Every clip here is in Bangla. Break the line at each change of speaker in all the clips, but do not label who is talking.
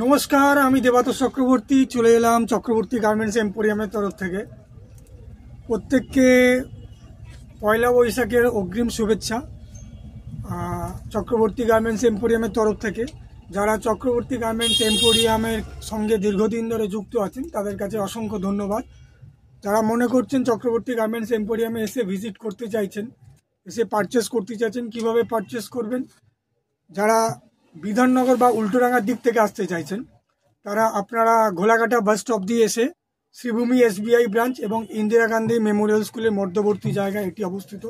নমস্কার, আমি দেবাতোষ চক্রবর্তী চলে এলাম চক্রবর্তী গার্মেন্টস এম্পোরিয়ামের তরফ থেকে। প্রত্যেককে পয়লা বৈশাখের অগ্রিম শুভেচ্ছা চক্রবর্তী গার্মেন্টস এম্পোরিয়ামের তরফ থেকে। যারা চক্রবর্তী গার্মেন্টস এম্পোরিয়ামের সঙ্গে দীর্ঘদিন ধরে যুক্ত আছেন তাদের কাছে অসংখ্য ধন্যবাদ। যারা মনে করছেন চক্রবর্তী গার্মেন্টস এম্পোরিয়ামে এসে ভিজিট করতে চাইছেন, এসে পারচেস করতে চাইছেন, কিভাবে পারচেস করবেন, যারা বিধাননগর বা উল্টোডাঙ্গার দিক থেকে আসতে চাইছেন তারা আপনারা ঘোলাঘাটা বাস স্টপ দিয়ে এসে শ্রীভূমি SBI ব্রাঞ্চ এবং ইন্দিরা গান্ধী মেমোরিয়াল স্কুলের মধ্যবর্তী জায়গায় এটি অবস্থিত।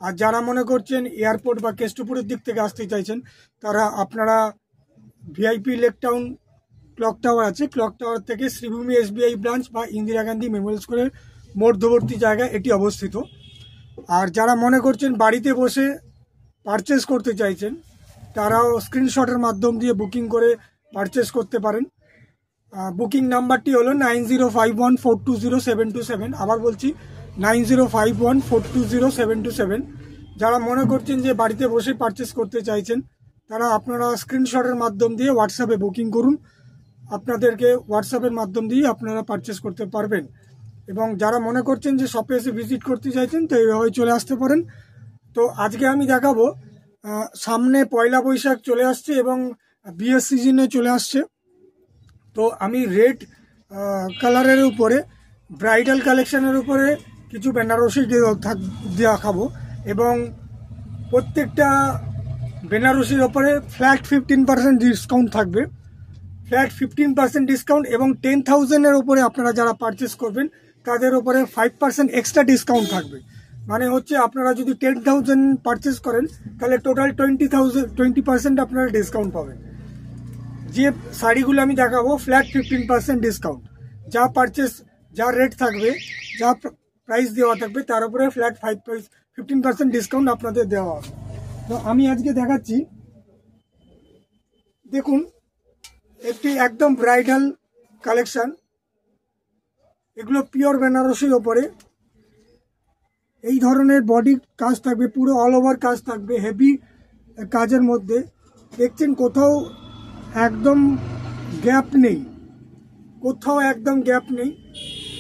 আর যারা মনে করছেন এয়ারপোর্ট বা কেষ্টপুরের দিক থেকে আসতে চাইছেন তারা আপনারা VIP lake town clock tower আছে, ক্লক টাওয়ার থেকে শ্রীভূমি SBI ব্রাঞ্চ বা ইন্দিরা গান্ধী মেমোরিয়াল স্কুলের মধ্যবর্তী জায়গায় এটি অবস্থিত। আর যারা মনে করছেন বাড়িতে বসে পারচেস করতে চাইছেন তারাও স্ক্রিনশটের মাধ্যম দিয়ে বুকিং করে পারচেস করতে পারেন। বুকিং নাম্বারটি হলো 9051420727। আবার বলছি 9051420727। যারা মনে করছেন যে বাড়িতে বসে পারচেস করতে চাইছেন তারা আপনারা স্ক্রিনশটের মাধ্যম দিয়ে হোয়াটসঅ্যাপে বুকিং করুন, আপনাদেরকে হোয়াটসঅ্যাপের মাধ্যম দিয়ে আপনারা পারচেস করতে পারবেন। এবং যারা মনে করছেন যে শপে এসে ভিজিট করতে চাইছেন তো এইভাবে চলে আসতে পারেন। তো আজকে আমি দেখাবো, সামনে পয়লা বৈশাখ চলে আসছে এবং বিয়ের সিজনে চলে আসছে, তো আমি রেড কালারের উপরে ব্রাইডাল কালেকশনের উপরে কিছু বেনারসি দেখাবো এবং প্রত্যেকটা বেনারসির ওপরে ফ্ল্যাট 15% ডিসকাউন্ট থাকবে, ফ্ল্যাট 15% ডিসকাউন্ট। এবং 10,000-এর উপরে আপনারা যারা পারচেস করবেন তাদের উপরে 5% এক্সট্রা ডিসকাউন্ট থাকবে। মানে হচ্ছে আপনারা যদি 10,000 পারচেস করেন তাহলে টোটাল 20% আপনারা ডিসকাউন্ট পাবেন। যে শাড়িগুলো আমি দেখাবো ফ্ল্যাট 15% ডিসকাউন্ট, যা পারচেস যা রেট থাকবে, যা প্রাইস দেওয়া থাকবে তার উপরে ফ্ল্যাট 15% ডিসকাউন্ট আপনাদের দেওয়া হবে। তো আমি আজকে দেখাচ্ছি, দেখুন একটি একদম ব্রাইডাল কালেকশন, এগুলো পিওর বেনারসির ওপরে এই ধরনের বডি কাজ থাকবে, পুরো অল ওভার কাজ থাকবে, হেভি কাজের মধ্যে। দেখছেন কোথাও একদম গ্যাপ নেই, কোথাও একদম গ্যাপ নেই,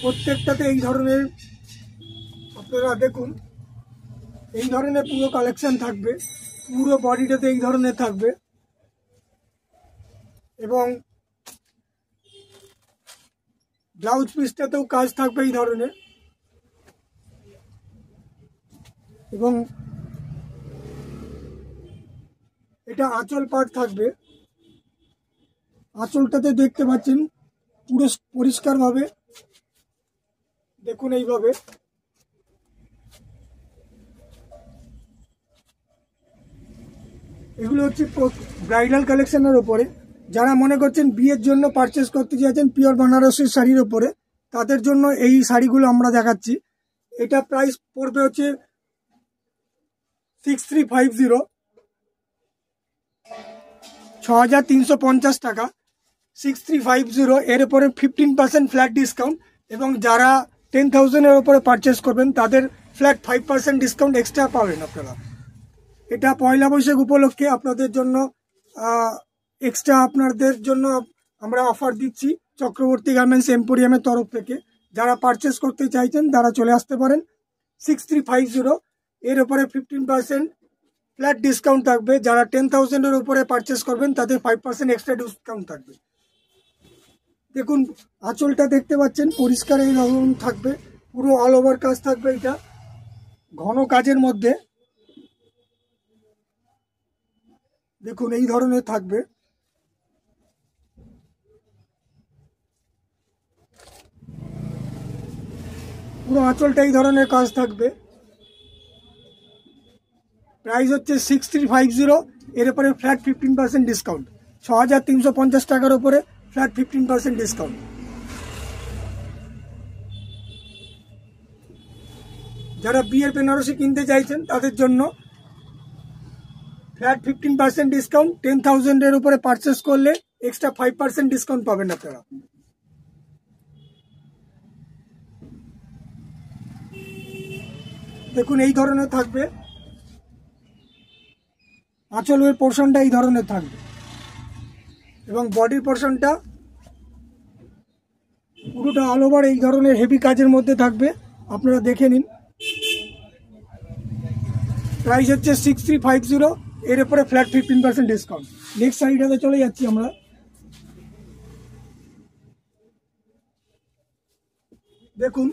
প্রত্যেকটাতে এই ধরনের আপনারা দেখুন এই ধরনের পুরো কালেকশন থাকবে, পুরো বডিটাতে এই ধরনের থাকবে এবং ব্লাউজ পিসটাতেও কাজ থাকবে এই ধরনের। এবং এটা আঁচল পাট থাকবে, আঁচলটাতে দেখতে পাচ্ছেন পুরো পরিষ্কারভাবে, দেখুন এইভাবে। এগুলো হচ্ছে ব্রাইডাল কালেকশনের ওপরে। যারা মনে করছেন বিয়ের জন্য পারচেস করতে চাইছেন পিওর বেনারসির শাড়ির ওপরে তাদের জন্য এই শাড়িগুলো আমরা দেখাচ্ছি। এটা প্রাইস পড়বে হচ্ছে 6350, 6350 টাকা, 6350। এর উপরে 15% ফ্ল্যাট ডিসকাউন্ট এবং যারা 10,000-এর উপরে পারচেস করবেন তাদের ফ্ল্যাট 5% ডিসকাউন্ট এক্সট্রা পাবেন আপনারা। এটা পয়লা বৈশাখ উপলক্ষে আপনাদের জন্য এক্সট্রা আপনাদের জন্য আমরা অফার দিচ্ছি চক্রবর্তী গার্মেন্টস এম্পোরিয়ামের তরফ থেকে। যারা পারচেস করতে চাইছেন তারা চলে আসতে পারেন। 6350, এর উপরে 15% ফ্ল্যাট ডিসকাউন্ট থাকবে। যারা 10,000-এর উপরে পারচেস করবেন তাদের 5% এক্সট্রা ডিসকাউন্ট থাকবে। দেখুন আঁচলটা দেখতে পাচ্ছেন পরিষ্কার এই রকম থাকবে, পুরো অল ওভার কাজ থাকবে, এটা ঘন কাজের মধ্যে দেখুন এই ধরনের থাকবে। পুরো আঁচলটা এই ধরনের কাজ থাকবে। প্রাইস হচ্ছে 6350, এর উপরে ফ্ল্যাট 15% ডিসকাউন্ট, 6350 টাকার উপরে ফ্ল্যাট 15% ডিসকাউন্ট। যারা বিয়ের বেনারসি কিনতে চাইছেন তাদের জন্য ফ্ল্যাট 15% ডিসকাউন্ট, 10,000-এর উপরে পারচেস করলে এক্সট্রা 5% ডিসকাউন্ট পাবেন আপনারা। দেখুন এই ধরনের থাকবে, আঁচলের পোর্শনটা এই ধরনের থাকবে। এবং বডির পোর্শনটা পুরোটা অল ওভার এই ধরনের হেভি কাজের মধ্যে থাকবে। আপনারা দেখে নিন। প্রাইস হচ্ছে 6350, এর উপরে ফ্ল্যাট 15% ডিসকাউন্ট। নেক্সট সাইডটাতে চলে যাচ্ছি আমরা। দেখুন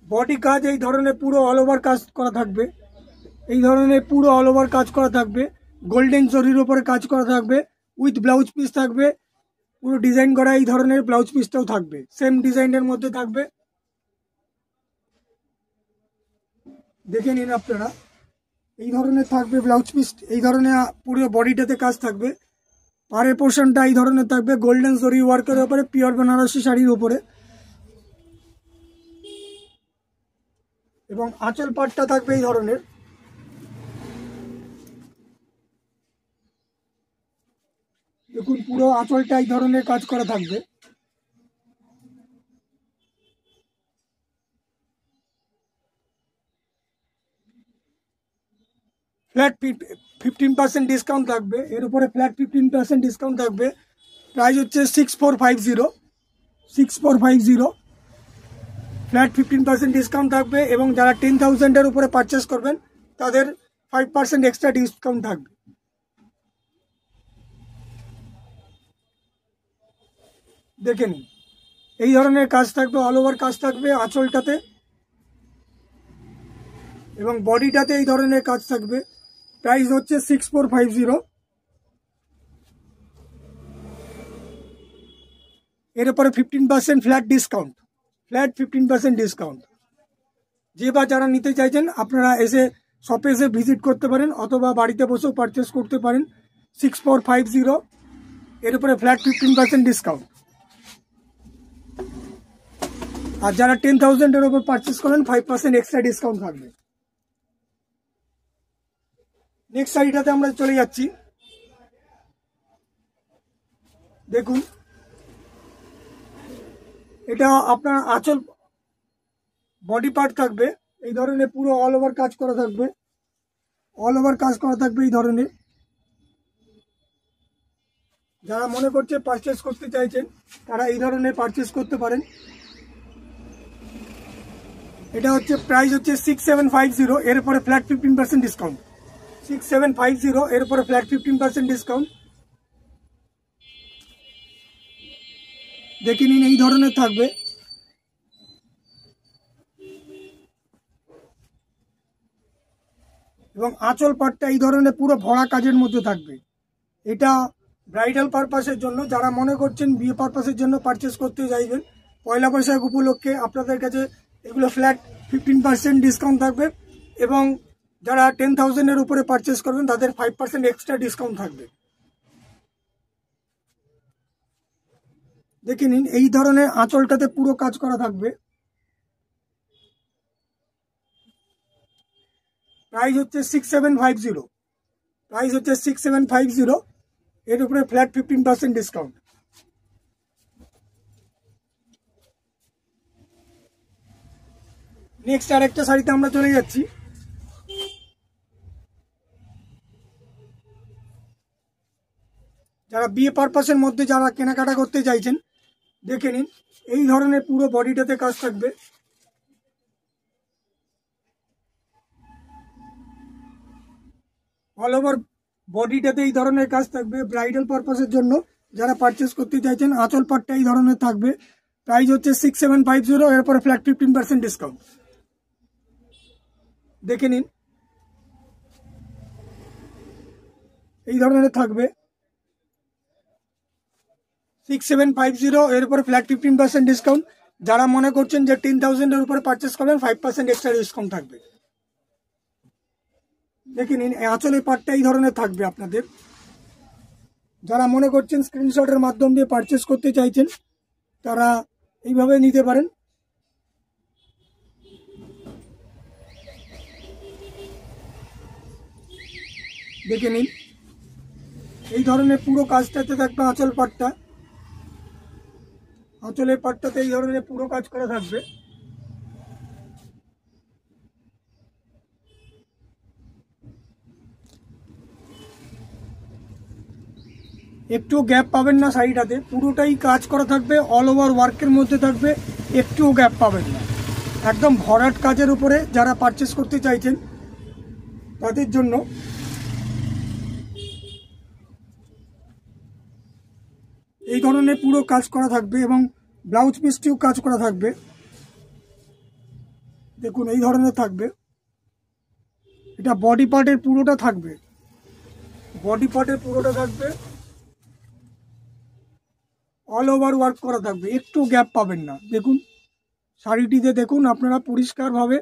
বডি কাজ এই ধরনের পুরো অল ওভার কাজ করা থাকবে, এই ধরনের পুরো অল ওভার কাজ করা থাকবে, গোল্ডেন জরির উপরে কাজ করা থাকবে, উইথ ব্লাউজ পিস থাকবে, পুরো ডিজাইন করা এই ধরনের ব্লাউজ পিসটাও থাকবে, সেম ডিজাইনের মধ্যে থাকবে। দেখে নিন আপনারা, এই ধরনের থাকবে ব্লাউজ পিস, এই ধরনের পুরো বডিটাতে কাজ থাকবে। পাড়ের পোর্শনটা এই ধরনের থাকবে গোল্ডেন জরি ওয়ার্কের উপরে, পিওর বেনারসি শাড়ির উপরে, এবং আঁচল পাটটা থাকবে এই ধরনের। দেখুন পুরো আঁচলটা এই ধরনের কাজ করা থাকবে। ফ্ল্যাট 15% ডিসকাউন্ট থাকবে, এর উপরে ফ্ল্যাট 15% ডিসকাউন্ট থাকবে। প্রাইস হচ্ছে 6450, ফ্ল্যাট 15% ডিসকাউন্ট থাকবে। এবং যারা 10,000-এর উপরে পারচেস করবেন তাদের 5% এক্সট্রা ডিসকাউন্ট থাকবে। দেখে নিন এই ধরনের কাজ থাকবে, অল ওভার কাজ থাকবে আঁচলটাতে এবং বডিটাতে এই ধরনের কাজ থাকবে। প্রাইস হচ্ছে 6450, এর উপরে 15% ফ্ল্যাট ডিসকাউন্ট, ফ্ল্যাট 15% ডিসকাউন্ট। যে বা যারা নিতে চাইছেন আপনারা এসে শপে এসে ভিজিট করতে পারেন অথবা বাড়িতে বসেও পারচেস করতে পারেন। 6450, এর উপরে ফ্ল্যাট 15% ডিসকাউন্ট। আর যারা 10,000-এর উপর পারচেস করেন 5% এক্সট্রা ডিসকাউন্ট থাকবে। নেক্সট শাড়িটাতে আমরা চলে যাচ্ছি। দেখুন এটা আপনার আঁচল বডি পার্ট থাকবে এই ধরনের, পুরো অল ওভার কাজ করা থাকবে, অল ওভার কাজ করা থাকবে এই ধরনের। যারা মনে করছে পারচেস করতে চাইছেন তারা এই ধরনের পারচেস করতে পারেন। এটা হচ্ছে প্রাইস হচ্ছে 6750, এর উপরে ফ্ল্যাট 15% ডিসকাউন্ট। 6750, এর উপরে ফ্ল্যাট 15% ডিসকাউন্ট। দেখে নিন এই ধরনের থাকবে। এবং আঁচল পাটটা এই ধরনের পুরো ভরা কাজের মধ্যে থাকবে। এটা ব্রাইডাল পারপাসের জন্য, যারা মনে করছেন বিয়ে পারপাসের জন্য পারচেস করতে চাইবেন, পয়লা বৈশাখ উপলক্ষে আপনাদের কাছে এগুলো ফ্ল্যাট 15% ডিসকাউন্ট থাকবে। এবং যারা 10,000-এর উপরে পারচেস করবেন তাদের 5% এক্সট্রা ডিসকাউন্ট থাকবে। দেখে নিন এই ধরনের আঁচলটাতে পুরো কাজ করা থাকবে। প্রাইস হচ্ছে 6750, প্রাইস হচ্ছে 6750, এর উপরে ফ্ল্যাট 15% ডিসকাউন্ট। নেক্সট আরেকটা শাড়িতে আমরা চলে যাচ্ছি। যারা বিয়ে পারপাসের মধ্যে যারা কেনাকাটা করতে চাইছেন দেখে নিন এই ধরনের পুরো বডিটাতে কাজ থাকবে। অল ওভার বডিটাতে এই ধরনের কাজ থাকবে ব্রাইডাল পারপাসের জন্য যারা পারচেস করতে চাইছেন। আঁচল পাটটা এই ধরনের থাকবে। প্রাইস হচ্ছে 6750, এরপরে ফ্ল্যাট 15% ডিসকাউন্ট। দেখে নিন এই ধরনের থাকবে 6750, এর উপরে ফ্ল্যাট 15% ডিসকাউন্ট। যারা মনে করছেন যে 10,000-এর উপরে পারচেস করবেন 5% এক্সট্রা ডিসকাউন্ট থাকবে। দেখে নিন আঁচলের পাটটা এই ধরনের থাকবে আপনাদের। যারা মনে করছেন স্ক্রিনশটের মাধ্যম দিয়ে পারচেস করতে চাইছেন তারা এইভাবে নিতে পারেন। দেখে নিন এই ধরনের পুরো কাজটাতে থাকবে আঁচল পাটটা, আঁচলের পাটটাতে এই ধরনের পুরো কাজ করা থাকবে। একটুও গ্যাপ পাবেন না শাড়িটাতে, পুরোটাই কাজ করা থাকবে, অল ওভার ওয়ার্কের মধ্যে থাকবে, একটুও গ্যাপ পাবেন না, একদম ভরাট কাজের উপরে। যারা পারচেস করতে চাইছেন তাদের জন্য এই ধরনের পুরো কাজ করা থাকবে এবং ব্লাউজ পিসটিও কাজ করা থাকবে। দেখুন এই ধরনের থাকবে, এটা বডি পার্টের পুরোটা থাকবে, বডি পার্টের পুরোটা থাকবে, অল ওভার ওয়ার্ক করা থাকবে, একটু গ্যাপ পাবেন না। দেখুন শাড়িটিতে দেখুন আপনারা পরিষ্কারভাবে।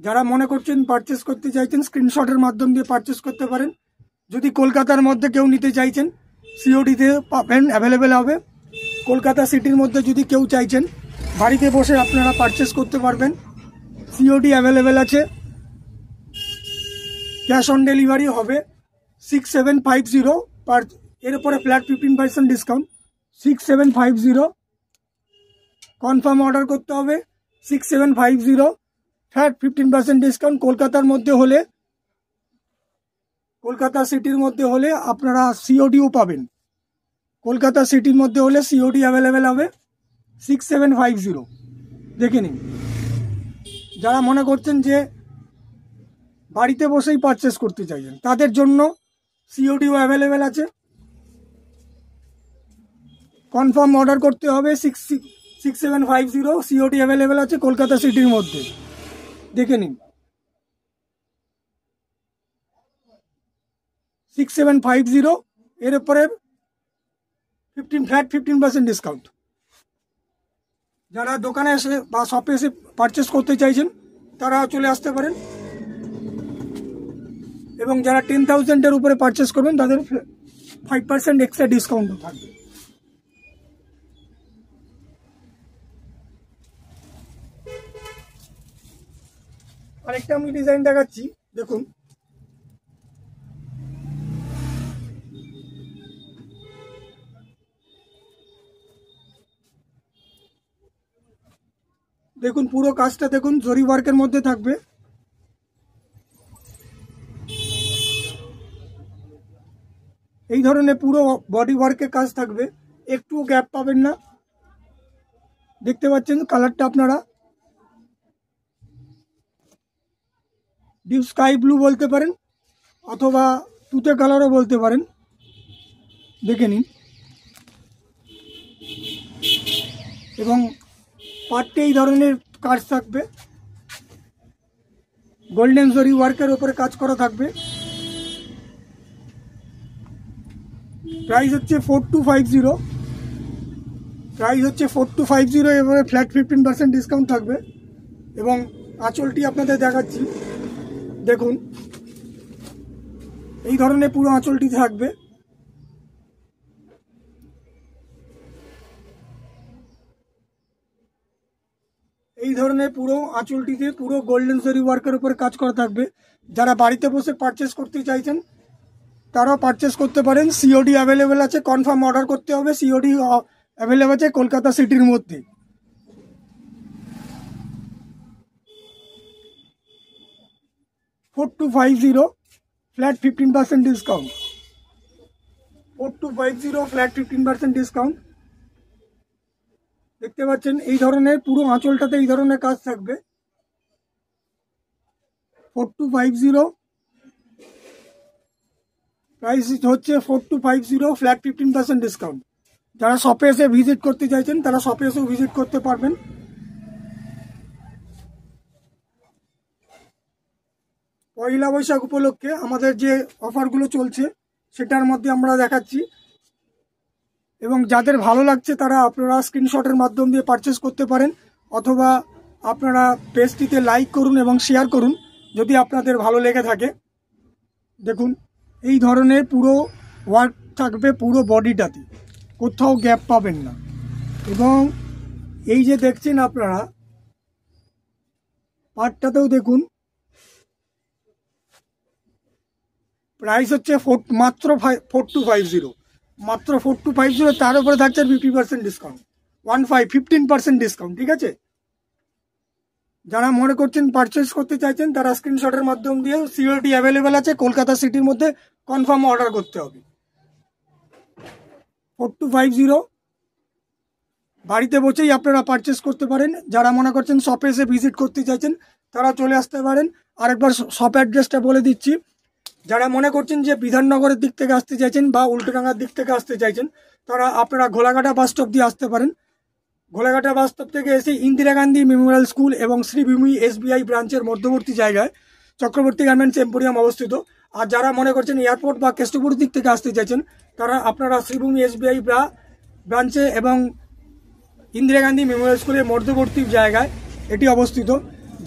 যারা মনে করছেন পারচেস করতে চাইছেন স্ক্রিনশটের মাধ্যম দিয়ে পারচেস করতে পারেন। যদি কলকাতার মধ্যে কেউ নিতে চাইছেন সিওডিতে পাবেন, অ্যাভেলেবেল হবে। কলকাতা সিটির মধ্যে যদি কেউ চাইছেন বাড়িতে বসে আপনারা পারচেস করতে পারবেন, সিওডি অ্যাভেলেবেল আছে। ক্যাশ অন ডেলিভারি হবে 6750 পার, এর উপরে ফ্ল্যাট 15% ডিসকাউন্ট। 6750 কনফার্ম অর্ডার করতে হবে, 6750 ফ্ল্যাট 15% ডিসকাউন্ট। কলকাতার মধ্যে হলে, কলকাতা সিটির মধ্যে হলে আপনারা সিওডিও পাবেন, কলকাতা সিটির মধ্যে হলে সিওডি অ্যাভেলেবেল হবে 6750। দেখে নিন। যারা মনে করছেন যে বাড়িতে বসেই পারচেস করতে চাইছেন তাদের জন্য সিওডিও অ্যাভেলেবেল আছে। কনফার্ম অর্ডার করতে হবে 6750, সিওডি অ্যাভেলেবেল আছে কলকাতা সিটির মধ্যে। দেখে নিন 6750, এর উপরে ফ্ল্যাট 15% ডিসকাউন্ট। যারা দোকানে এসে বা শপে এসে পারচেস করতে চাইছেন তারা চলে আসতে পারেন, এবং যারা 10,000-এর উপরে পারচেস করবেন তাদের 5% এক্সট্রা ডিসকাউন্টও থাকবে। আরেকটা আমি ডিজাইন দেখাচ্ছি, দেখুন দেখুন পুরো কাজটা দেখুন, জরি ওয়ার্কের মধ্যে থাকবে। এই ধরনের পুরো বডি ওয়ার্কের কাজ থাকবে, একটু গ্যাপ পাবেন না। দেখতে পাচ্ছেন কালারটা আপনারা ডিপ স্কাই ব্লু বলতে পারেন অথবা তুতে কালারও বলতে পারেন। দেখে নিন। এবং পার্টে এই ধরনের কাজ থাকবে, গোল্ডেন জরি ওয়ার্কের উপরে কাজ করা থাকবে। প্রাইস হচ্ছে 4250, প্রাইস হচ্ছে 4250, এবারে ফ্ল্যাট 15% ডিসকাউন্ট থাকবে। এবং আঁচলটি আপনাদের দেখাচ্ছি, দেখুন এই ধরনের পুরো আঁচলটি থাকবে। এই ধরনের পুরো আঁচলটিতে পুরো গোল্ডেন জরি ওয়ার্কের উপরে কাজ করা থাকবে। যারা বাড়িতে বসে পারচেস করতে চাইছেন তারাও পারচেস করতে পারেন, সিওডি অ্যাভেলেবেল আছে। কনফার্ম অর্ডার করতে হবে, সিওডি অ্যাভেলেবেল আছে কলকাতা সিটির মধ্যে। 4250 ফ্ল্যাট 15% ডিসকাউন্ট, 4250 ফ্ল্যাট 15% ডিসকাউন্ট। দেখতে পাচ্ছেন এই ধরনের পুরো আঁচলটাতে এই ধরনের কাজ থাকবে। 4250 প্রাইস হচ্ছে 4250 ফ্ল্যাট 15% ডিসকাউন্ট। যারা শপে এসে ভিজিট করতে চাইছেন তারা শপে এসেও ভিজিট করতে পারবেন। পয়লা বৈশাখ উপলক্ষে আমাদের যে অফারগুলো চলছে সেটার মধ্যে আমরা দেখাচ্ছি, এবং যাদের ভালো লাগছে তারা আপনারা স্ক্রিনশটের মাধ্যম দিয়ে পারচেস করতে পারেন, অথবা আপনারা পেজটিতে লাইক করুন এবং শেয়ার করুন যদি আপনাদের ভালো লেগে থাকে। দেখুন এই ধরনের পুরো ওয়ার্ক থাকবে পুরো বডিটাতে, কোথাও গ্যাপ পাবেন না। এবং এই যে দেখছেন আপনারা পার্টটাতেও দেখুন, প্রাইস হচ্ছে মাত্র 4250, মাত্র 4250, তার উপরে থাকছে 50% ডিসকাউন্ট, 15% ডিসকাউন্ট। ঠিক আছে, যারা মনে করছেন পারচেস করতে চাইছেন তারা স্ক্রিনশটের মাধ্যম দিয়ে, সিওডি অ্যাভেলেবেল আছে কলকাতা সিটির মধ্যে, কনফার্ম অর্ডার করতে হবে। 4250। বাড়িতে বসেই আপনারা পারচেস করতে পারেন। যারা মনে করছেন শপে এসে ভিজিট করতে চাইছেন তারা চলে আসতে পারেন। আরেকবার শপ অ্যাড্রেসটা বলে দিচ্ছি। যারা মনে করছেন যে বিধাননগরের দিক থেকে আসতে চাইছেন বা উল্টোডাঙ্গার দিক থেকে আসতে চাইছেন তারা আপনারা ঘোলাঘাটা বাস স্টপ দিয়ে আসতে পারেন। ঘোলাঘাটা বাস স্টপ থেকে এসে ইন্দিরা গান্ধী মেমোরিয়াল স্কুল এবং শ্রীভূমি SBI ব্রাঞ্চের মধ্যবর্তী জায়গায় চক্রবর্তী গার্মেন্টস এম্পোরিয়াম অবস্থিত। আর যারা মনে করছেন এয়ারপোর্ট বা কেষ্টপুর দিক থেকে আসতে চাইছেন তারা আপনারা শ্রীভূমি SBI ব্রাঞ্চে এবং ইন্দিরা গান্ধী মেমোরিয়াল স্কুলের মধ্যবর্তী জায়গায় এটি অবস্থিত।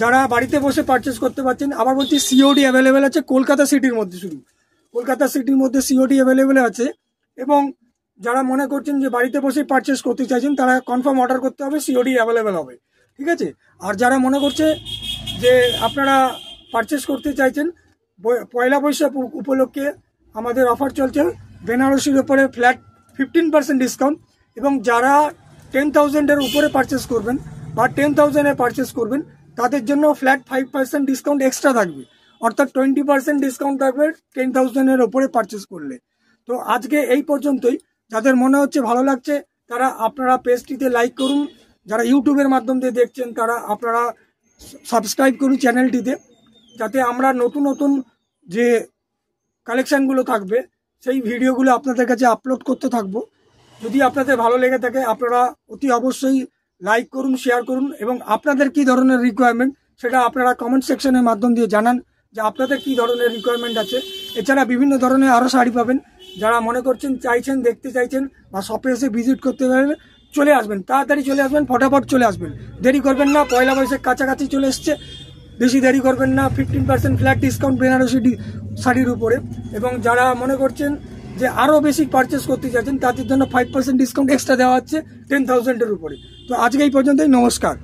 যারা বাড়িতে বসে পারচেস করতে পারছেন, আবার বলছি COD অ্যাভেলেবেল আছে কলকাতা সিটির মধ্যে, শুধু কলকাতা সিটির মধ্যে COD অ্যাভেলেবেল আছে। এবং যারা মনে করছেন যে বাড়িতে বসে পারচেস করতে চাইছেন তারা কনফার্ম অর্ডার করতে হবে, COD অ্যাভেলেবেল হবে, ঠিক আছে। আর যারা মনে করছে যে আপনারা পারচেস করতে চাইছেন, পয়লা বৈশাখ উপলক্ষে আমাদের অফার চলছে বেনারসির উপরে ফ্ল্যাট 15% ডিসকাউন্ট। এবং যারা 10,000-এর উপরে পারচেস করবেন বা 10,000-এ পারচেস করবেন তাদের জন্য ফ্ল্যাট 5% ডিসকাউন্ট এক্সট্রা থাকবে, অর্থাৎ 20% ডিসকাউন্ট থাকবে 10,000-এর উপরে পারচেস করলে। তো আজকে এই পর্যন্তই। যাদের মনে হচ্ছে ভালো লাগছে তারা আপনারা পেজটিতে লাইক করুন। যারা ইউটিউবের মাধ্যম দিয়ে দেখছেন তারা আপনারা সাবস্ক্রাইব করুন চ্যানেলটিতে, যাতে আমরা নতুন নতুন যে কালেকশানগুলো থাকবে সেই ভিডিওগুলো আপনাদের কাছে আপলোড করতে থাকবো। যদি আপনাদের ভালো লেগে থাকে আপনারা অতি অবশ্যই লাইক করুন, শেয়ার করুন এবং আপনাদের কি ধরনের রিকোয়ারমেন্ট সেটা আপনারা কমেন্ট সেকশনের মাধ্যম দিয়ে জানান যে আপনাদের কি ধরনের রিকোয়ারমেন্ট আছে। এছাড়া বিভিন্ন ধরনের আরও শাড়ি পাবেন। যারা মনে করছেন চাইছেন, দেখতে চাইছেন বা শপে এসে ভিজিট করতে পারেন, চলে আসবেন, তাড়াতাড়ি চলে আসবেন, ফটাফট চলে আসবেন, দেরি করবেন না। পয়লা বৈশাখ কাছাকাছি চলে এসছে, বেশি দেরি করবেন না। 15% ফ্ল্যাট ডিসকাউন্ট বেনারসি শাড়ির উপরে। এবং যারা মনে করছেন যে আরও বেশি পারচেস করতে চাইছেন তাদের জন্য 5% ডিসকাউন্ট এক্সট্রা দেওয়া হচ্ছে 10,000-এর উপরে। তো আজকে এই পর্যন্তই, নমস্কার।